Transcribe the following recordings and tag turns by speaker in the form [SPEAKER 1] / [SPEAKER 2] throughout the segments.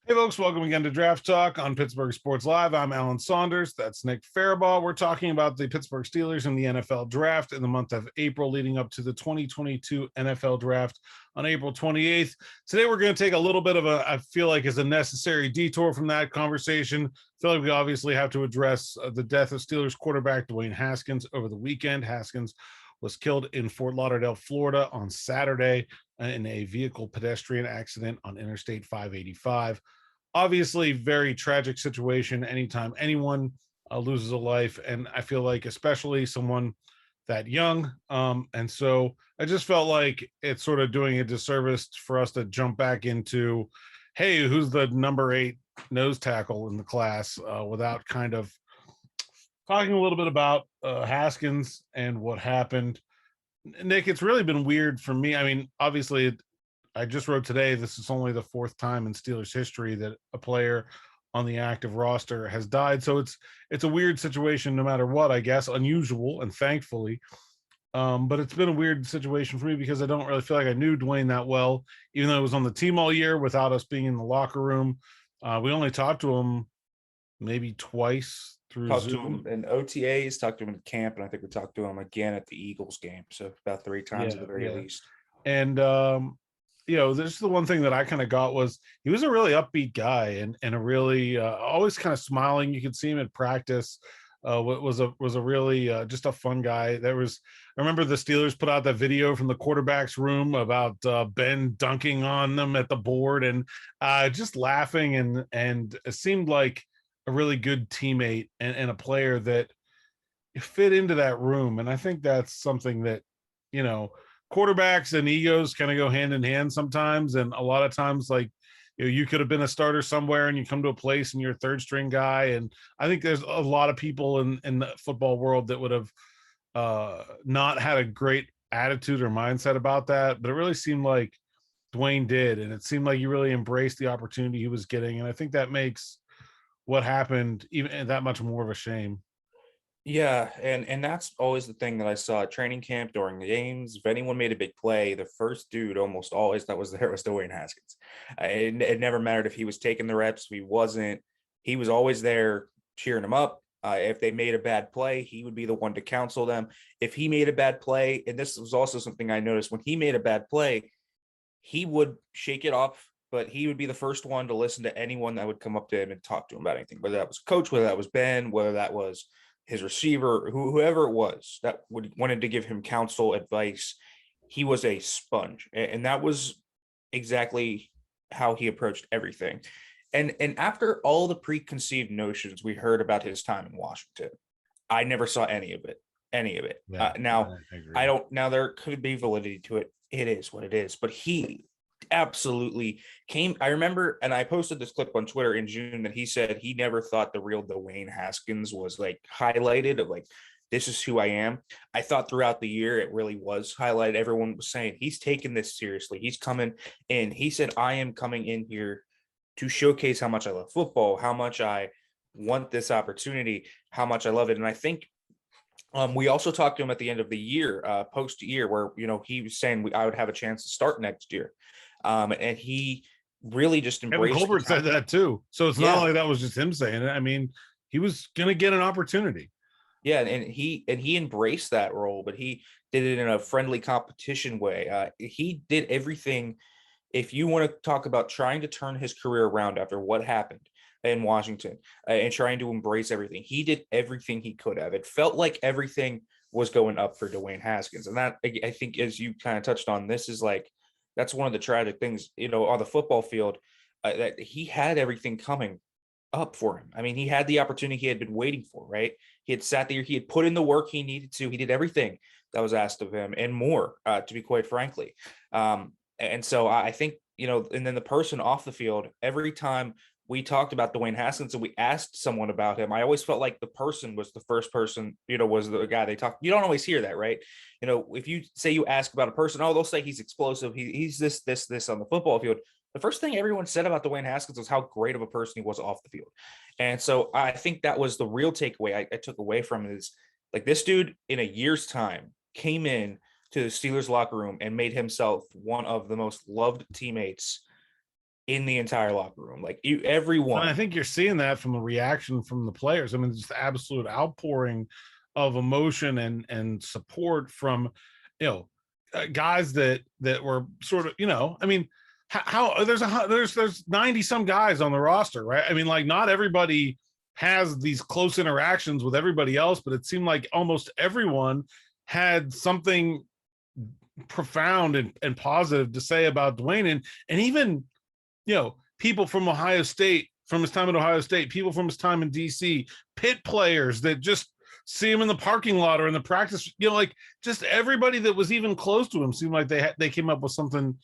[SPEAKER 1] Hey, folks, welcome again to Draft Talk on Pittsburgh Sports Live. I'm Alan Saunders. That's Nick Farabaugh. We're talking about the Pittsburgh Steelers and the NFL Draft in the month of April, leading up to the 2022 NFL Draft on April 28th. Today, we're going to take a little bit of I feel like is a necessary detour from that conversation. I feel like we obviously have to address the death of Steelers quarterback Dwayne Haskins over the weekend. Haskins was killed in Fort Lauderdale, Florida on Saturday in a vehicle pedestrian accident on Interstate 585. Obviously, very tragic situation anytime anyone loses a life. And I feel like especially someone that young. And so I just felt like it's sort of doing a disservice for us to jump back into, hey, who's the number 8 nose tackle in the class without kind of talking a little bit about Haskins and what happened. Nick, it's really been weird for me. I mean, obviously, I just wrote today, this is only the 4th time in Steelers history that a player on the active roster has died. So it's a weird situation no matter what, I guess, unusual and thankfully. But it's been a weird situation for me because I don't really feel like I knew Dwayne that well, even though I was on the team all year without us being in the locker room. We only talked to him maybe twice through
[SPEAKER 2] Talked to
[SPEAKER 1] Zoom.
[SPEAKER 2] him in OTAs, talked to him in camp, and I think we talked to him again at the Eagles game. So about 3 times at the very least.
[SPEAKER 1] And this is the one thing that I kind of got was he was a really upbeat guy and a really always kind of smiling. You could see him at practice. Was a really just a fun guy. I remember the Steelers put out that video from the quarterback's room about Ben dunking on them at the board and just laughing and it seemed like a really good teammate and a player that fit into that room. And I think that's something that, quarterbacks and egos kind of go hand in hand sometimes. And a lot of times, like, you could have been a starter somewhere and you come to a place and you're a 3rd string guy. And I think there's a lot of people in the football world that would have not had a great attitude or mindset about that. But it really seemed like Dwayne did. And it seemed like he really embraced the opportunity he was getting. And I think that makes what happened even that much more of a shame.
[SPEAKER 2] Yeah, and that's always the thing that I saw at training camp during the games. If anyone made a big play, the first dude almost always that was there was Dwayne Haskins. It never mattered if he was taking the reps, if he wasn't. He was always there cheering them up. If they made a bad play, he would be the one to counsel them. If he made a bad play, and this was also something I noticed when he made a bad play, he would shake it off, but he would be the first one to listen to anyone that would come up to him and talk to him about anything, whether that was coach, whether that was Ben, whether that was his receiver, whoever it was that wanted to give him counsel, advice. He was a sponge. And that was exactly how he approached everything. And after all the preconceived notions we heard about his time in Washington, I never saw any of it.
[SPEAKER 1] Yeah,
[SPEAKER 2] Now there could be validity to it. It is what it is. But he absolutely came. I remember, and I posted this clip on Twitter in June that he said he never thought the real Dwayne Haskins was like highlighted of like, this is who I am. I thought throughout the year it really was highlighted. Everyone was saying he's taking this seriously. He's coming in. He said, I am coming in here to showcase how much I love football, how much I want this opportunity, how much I love it. And I think we also talked to him at the end of the year, post year, where he was saying I would have a chance to start next year, and he really just embraced.
[SPEAKER 1] Kevin Colbert said that too, so it's not like that was just him saying it. I mean, he was going to get an opportunity.
[SPEAKER 2] Yeah, and he embraced that role, but he did it in a friendly competition way. He did everything. If you want to talk about trying to turn his career around after what happened in Washington and trying to embrace everything, he did everything he could have. It felt like everything was going up for Dwayne Haskins. And that, I think, as you kind of touched on, this is like, that's one of the tragic things, on the football field, that he had everything coming up for him. I mean, he had the opportunity he had been waiting for, right? He had sat there, he had put in the work he needed to, he did everything that was asked of him and more, to be quite frankly. And so I think, and then the person off the field, every time we talked about Dwayne Haskins and we asked someone about him, I always felt like the person was the first person, was the guy they talked. You don't always hear that, right? If you say you ask about a person, they'll say he's explosive. He's this on the football field. The first thing everyone said about Dwayne Haskins was how great of a person he was off the field. And so I think that was the real takeaway I took away from it is like this dude in a year's time came in to the Steelers locker room and made himself one of the most loved teammates in the entire locker room. Like
[SPEAKER 1] And
[SPEAKER 2] everyone.
[SPEAKER 1] I think you're seeing that from the reaction from the players. I mean, just the absolute outpouring of emotion and support from, guys that were sort of, I mean, how there's 90 some guys on the roster, right? I mean, like, not everybody has these close interactions with everybody else, but it seemed like almost everyone had something profound and positive to say about Dwayne, and even, people from Ohio State, from his time at Ohio State, people from his time in DC, Pitt players that just see him in the parking lot or in the practice, like, just everybody that was even close to him seemed like they came up with something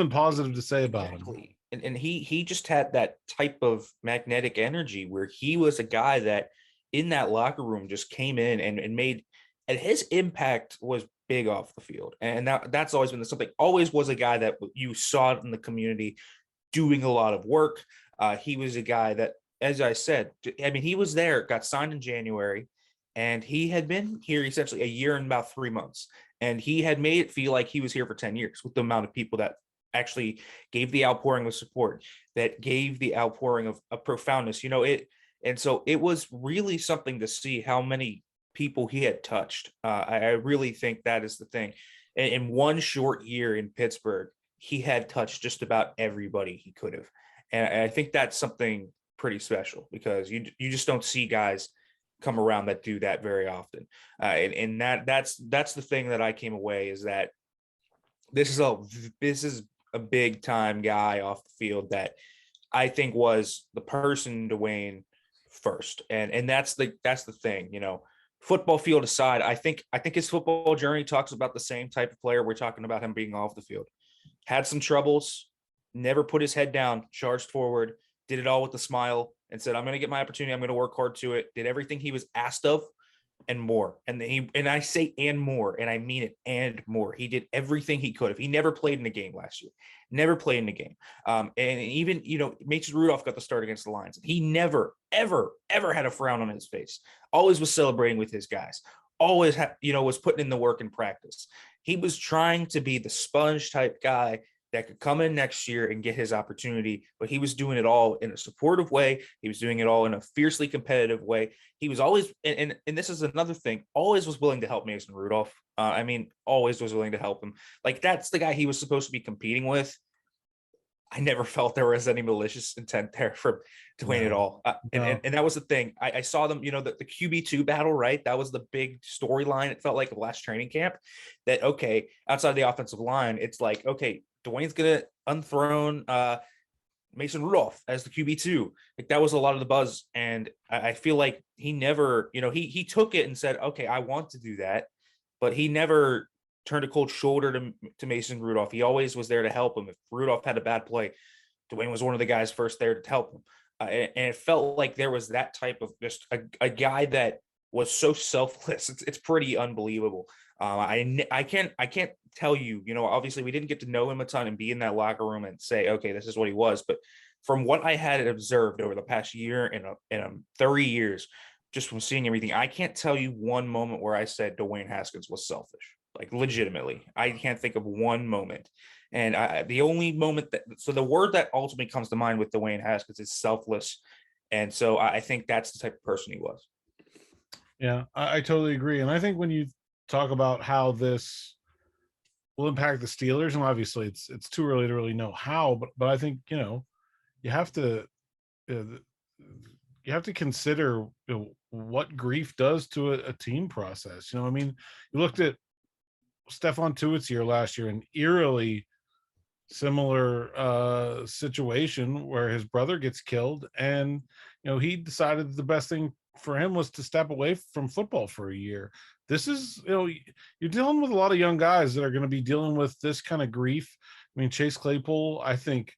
[SPEAKER 1] positive to say about him.
[SPEAKER 2] And he just had that type of magnetic energy where he was a guy that in that locker room just came in and made, and his impact was big off the field. And that's always been something. Always was a guy that you saw in the community doing a lot of work. He was a guy that, as I said, I mean, he was there, got signed in January, and he had been here essentially a year and about 3 months. And he had made it feel like he was here for 10 years with the amount of people that actually gave the outpouring of support, that gave the outpouring of profoundness, and so it was really something to see how many people he had touched. I really think that is the thing. In one short year in Pittsburgh, he had touched just about everybody he could have. And I think that's something pretty special, because you just don't see guys come around that do that very often. And that's the thing that I came away, is that this is a big time guy off the field that I think was the person Dwayne first. And that's the thing, football field aside, I think his football journey talks about the same type of player we're talking about him being off the field. Had some troubles, never put his head down, charged forward, did it all with a smile, and said, I'm going to get my opportunity. I'm going to work hard to it. Did everything he was asked of and more. And I say and more, and I mean it, and more. He did everything he could have. He never played in a game last year. Never played in a game. And even, Mason Rudolph got the start against the Lions. He never, ever, ever had a frown on his face. Always was celebrating with his guys. Always, was putting in the work in practice. He was trying to be the sponge type guy that could come in next year and get his opportunity, but he was doing it all in a supportive way. He was doing it all in a fiercely competitive way. He was always, and this is another thing, always was willing to help Mason Rudolph. Always was willing to help him. Like, that's the guy he was supposed to be competing with. I never felt there was any malicious intent there for Dwayne at all. And that was the thing. I saw them, the QB2 battle, right? That was the big storyline. It felt like the last training camp that, okay, outside of the offensive line, it's like, okay, Dwayne's going to unthrone Mason Rudolph as the QB2. Like, that was a lot of the buzz. And I feel like he never, he took it and said, okay, I want to do that. But he never turned a cold shoulder to Mason Rudolph. He always was there to help him. If Rudolph had a bad play, Dwayne was one of the guys first there to help him. And it felt like there was that type of just a guy that was so selfless. It's pretty unbelievable. I can't tell you, obviously we didn't get to know him a ton and be in that locker room and say, okay, this is what he was. But from what I had observed over the past year and 30 years, just from seeing everything, I can't tell you one moment where I said Dwayne Haskins was selfish. Like, legitimately, I can't think of one moment. And the only moment so the word that ultimately comes to mind with Dwayne Haskins is selfless. And so I think that's the type of person he was.
[SPEAKER 1] Yeah, I totally agree. And I think when you talk about how this will impact the Steelers, and obviously it's too early to really know how, but I think, you have to consider, what grief does to a team process. I mean, you looked at Stephon Tuitt's year last year, an eerily similar situation where his brother gets killed, and he decided the best thing for him was to step away from football for a year. This is, you're dealing with a lot of young guys that are going to be dealing with this kind of grief. I mean, Chase Claypool, I think,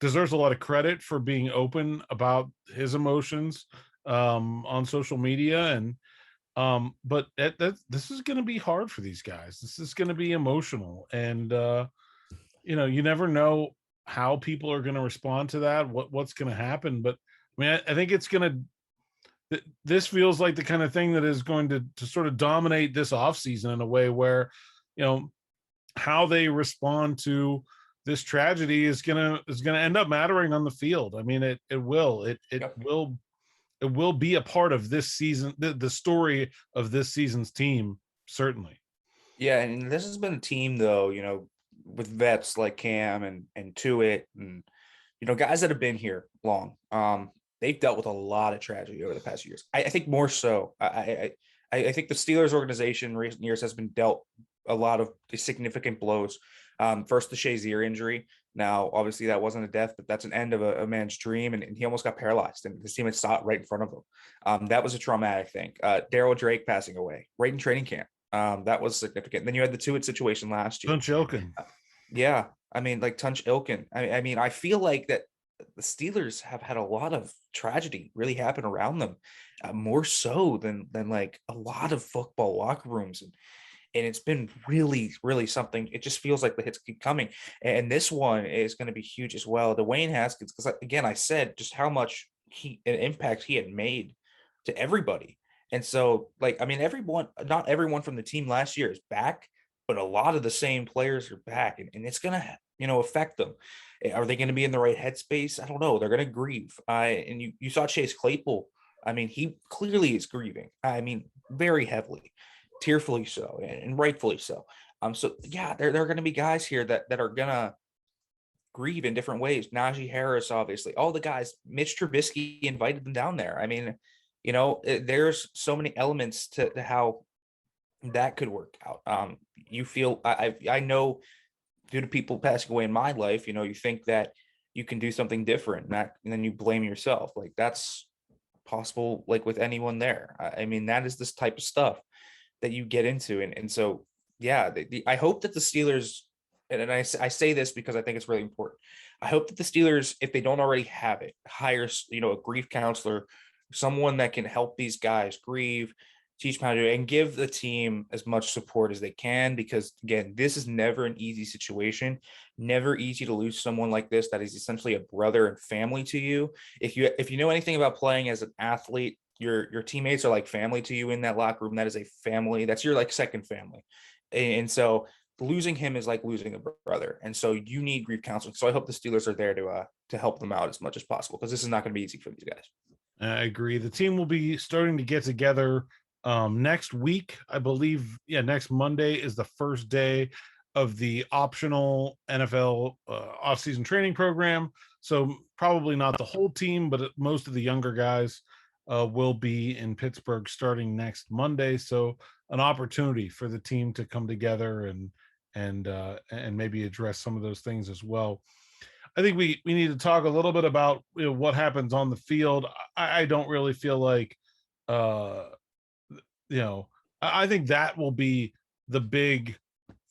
[SPEAKER 1] deserves a lot of credit for being open about his emotions on social media. And but this is going to be hard for these guys. This is going to be emotional, and you never know how people are going to respond to that, what's going to happen. But I mean, I think it's going to, this feels like the kind of thing that is going to sort of dominate this offseason in a way where, how they respond to this tragedy is gonna end up mattering on the field. I mean, it will be a part of this season, the story of this season's team, certainly.
[SPEAKER 2] Yeah, and this has been a team though, with vets like Cam and Tuitt and guys that have been here long. They've dealt with a lot of tragedy over the past years. I think more so. I think the Steelers organization in recent years has been dealt a lot of significant blows. First, the Shazier injury. Now, obviously, that wasn't a death, but that's an end of a man's dream, and he almost got paralyzed, and his team had stopped right in front of him. That was a traumatic thing. Daryl Drake passing away right in training camp. That was significant. Then you had the Tuitt situation last year.
[SPEAKER 1] Tunch Ilkin.
[SPEAKER 2] Yeah, I mean, like Tunch Ilkin. I mean, I feel like that the Steelers have had a lot of tragedy really happen around them, more so than like a lot of football locker rooms, and it's been really, really something. It just feels like the hits keep coming, and this one is going to be huge as well. Dwayne Haskins, because again, I said just how much an impact he had made to everybody, and so like I mean, not everyone from the team last year is back, but a lot of the same players are back, and it's going to affect them. Are they going to be in the right headspace? I don't know. They're going to grieve. And you saw Chase Claypool. I mean, he clearly is grieving. I mean, very heavily, tearfully so, and rightfully so. So yeah, there are going to be guys here that are going to grieve in different ways. Najee Harris, obviously, all the guys. Mitch Trubisky invited them down there. I mean, there's so many elements to how that could work out. You feel I know, due to people passing away in my life, you think that you can do something different, and then you blame yourself. Like that's possible, like with anyone there. I mean, that is this type of stuff that you get into, and so yeah, I hope that the Steelers, and I say this because I think it's really important. I hope that the Steelers, if they don't already have it, hire a grief counselor, someone that can help these guys grieve, teach them how to do it, and give the team as much support as they can, because again, this is never an easy situation, never easy to lose someone like this that is essentially a brother and family to you. If you know anything about playing as an athlete, your teammates are like family to you in that locker room. That is a family. That's your like second family. And so losing him is like losing a brother, and so you need grief counseling. So I hope the Steelers are there to help them out as much as possible, because this is not going to be easy for these guys.
[SPEAKER 1] I agree. The team will be starting to get together next week, I believe. Yeah, next Monday is the first day of the optional NFL offseason training program. So probably not the whole team, but most of the younger guys will be in Pittsburgh starting next Monday. So an opportunity for the team to come together and maybe address some of those things as well. I think we need to talk a little bit about what happens on the field. I don't really feel like I think that will be the big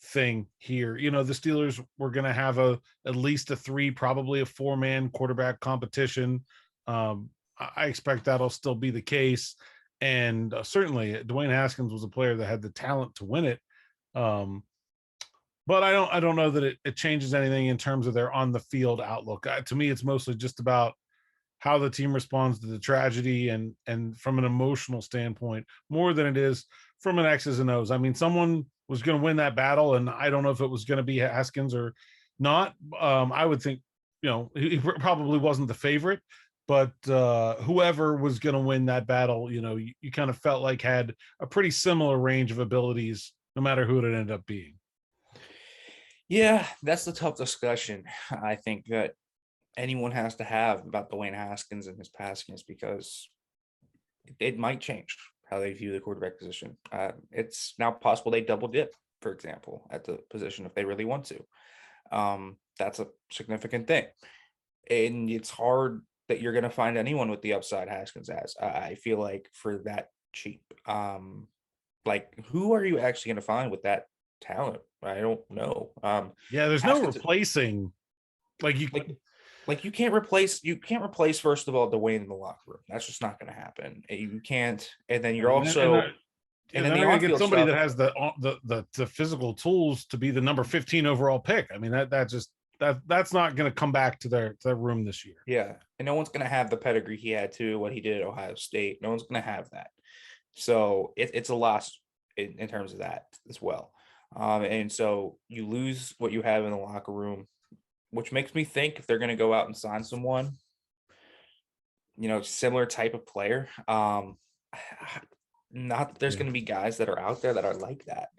[SPEAKER 1] thing here. The Steelers were going to have at least a 3, probably a 4-man quarterback competition. I expect that'll still be the case, and certainly Dwayne Haskins was a player that had the talent to win it. But I don't know that it changes anything in terms of their on the field outlook. To me, it's mostly just about how the team responds to the tragedy and from an emotional standpoint, more than it is from an X's and O's. I mean, someone was going to win that battle, and I don't know if it was going to be Haskins or not. I would think, he probably wasn't the favorite, but whoever was going to win that battle, you kind of felt like had a pretty similar range of abilities, no matter who it ended up being.
[SPEAKER 2] Yeah, that's the tough discussion I think that anyone has to have about Dwayne Haskins and his passing, is because it might change how they view the quarterback position. It's now possible they double dip, for example, at the position if they really want to. That's a significant thing. And it's hard that you're going to find anyone with the upside Haskins has. I feel like for that cheap. Like, who are you actually going to find with that talent? I don't know.
[SPEAKER 1] Yeah, there's Haskins, no replacing.
[SPEAKER 2] Like you can't replace first of all Dwayne in the locker room. That's just not going to happen. You can't. And then you're also
[SPEAKER 1] and then you get somebody that has the physical tools to be the number 15 overall pick. I mean, that's not going to come back to their room this year.
[SPEAKER 2] Yeah, and no one's going to have the pedigree he had to what he did at Ohio State. No one's going to have that. So it's a loss in terms of that as well. And so you lose what you have in the locker room. which makes me think if they're going to go out and sign someone, similar type of player. Not that there's going to be guys that are out there that are like that.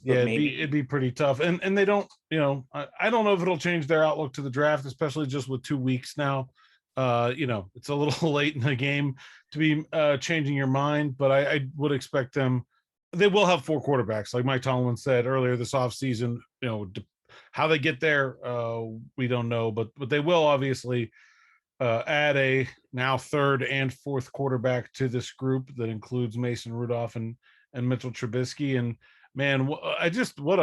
[SPEAKER 1] But yeah, it'd be pretty tough. And they don't, I don't know if it'll change their outlook to the draft, especially just with 2 weeks now. It's a little late in the game to be changing your mind, but I would expect them. They will have 4 quarterbacks, like Mike Tomlin said earlier this offseason. How they get there, we don't know, but they will obviously add a now 3rd and 4th quarterback to this group that includes Mason Rudolph and Mitchell Trubisky. And man, what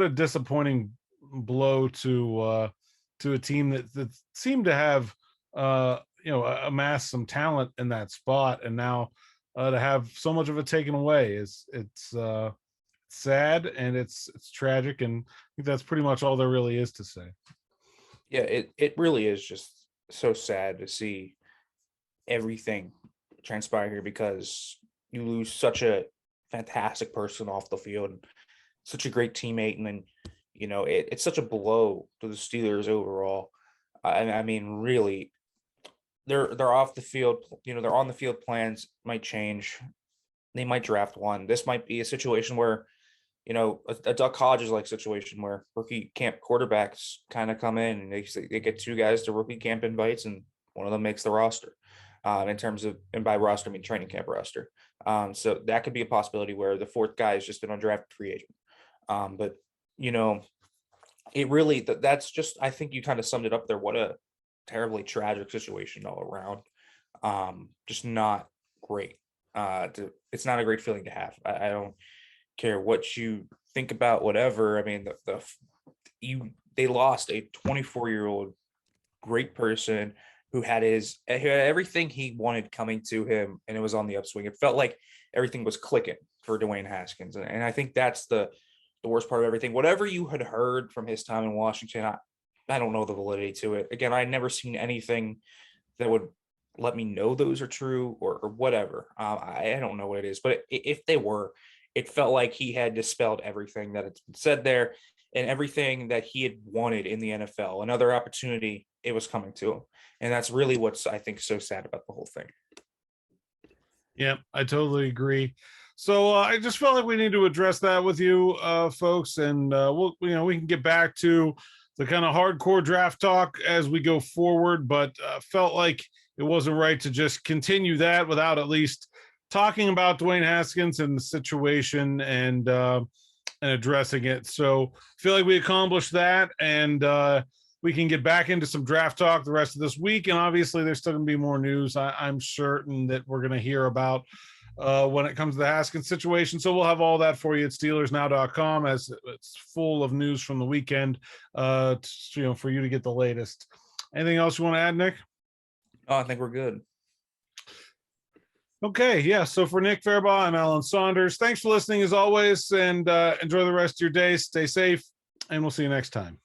[SPEAKER 1] a disappointing blow to a team that seemed to have amassed some talent in that spot, and now to have so much of it taken away it's sad and it's tragic, and I think that's pretty much all there really is to say.
[SPEAKER 2] Yeah, it really is just so sad to see everything transpire here, because you lose such a fantastic person off the field, such a great teammate, and then it's such a blow to the Steelers overall. I mean, really, they're off the field. Their on the field plans might change. They might draft one. This might be a situation where, a Duck Hodges like situation where rookie camp quarterbacks kind of come in and they get 2 guys to rookie camp invites, and one of them makes the roster. In terms of, and by roster I mean training camp roster. So that could be a possibility where the 4th guy is just an undrafted free agent. But it really, that's just, I think you kind of summed it up there. What a terribly tragic situation all around. Just not great. It's not a great feeling to have. I don't care what you think about whatever. I mean, they lost a 24-year-old great person who had everything he wanted coming to him, and it was on the upswing. It felt like everything was clicking for Dwayne Haskins, and I think that's the worst part of everything. Whatever you had heard from his time in Washington, I don't know the validity to it. Again, I'd never seen anything that would let me know those are true or whatever. I don't know what it is, but if they were, it felt like he had dispelled everything that had been said there and everything that he had wanted in the NFL. Another opportunity, it was coming to him. And that's really what's, I think, so sad about the whole thing.
[SPEAKER 1] Yeah, I totally agree. So I just felt like we need to address that with you folks, and we can get back to the kind of hardcore draft talk as we go forward, but felt like it wasn't right to just continue that without at least talking about Dwayne Haskins and the situation and addressing it. So I feel like we accomplished that, and we can get back into some draft talk the rest of this week. And obviously there's still going to be more news I'm certain that we're going to hear about when it comes to the Haskins situation. So we'll have all that for you at SteelersNow.com, as it's full of news from the weekend, for you to get the latest. Anything else you want to add, Nick?
[SPEAKER 2] Oh, I think we're good.
[SPEAKER 1] Okay, yeah. So for Nick Farabaugh, I'm Alan Saunders. Thanks for listening as always, and enjoy the rest of your day. Stay safe, and we'll see you next time.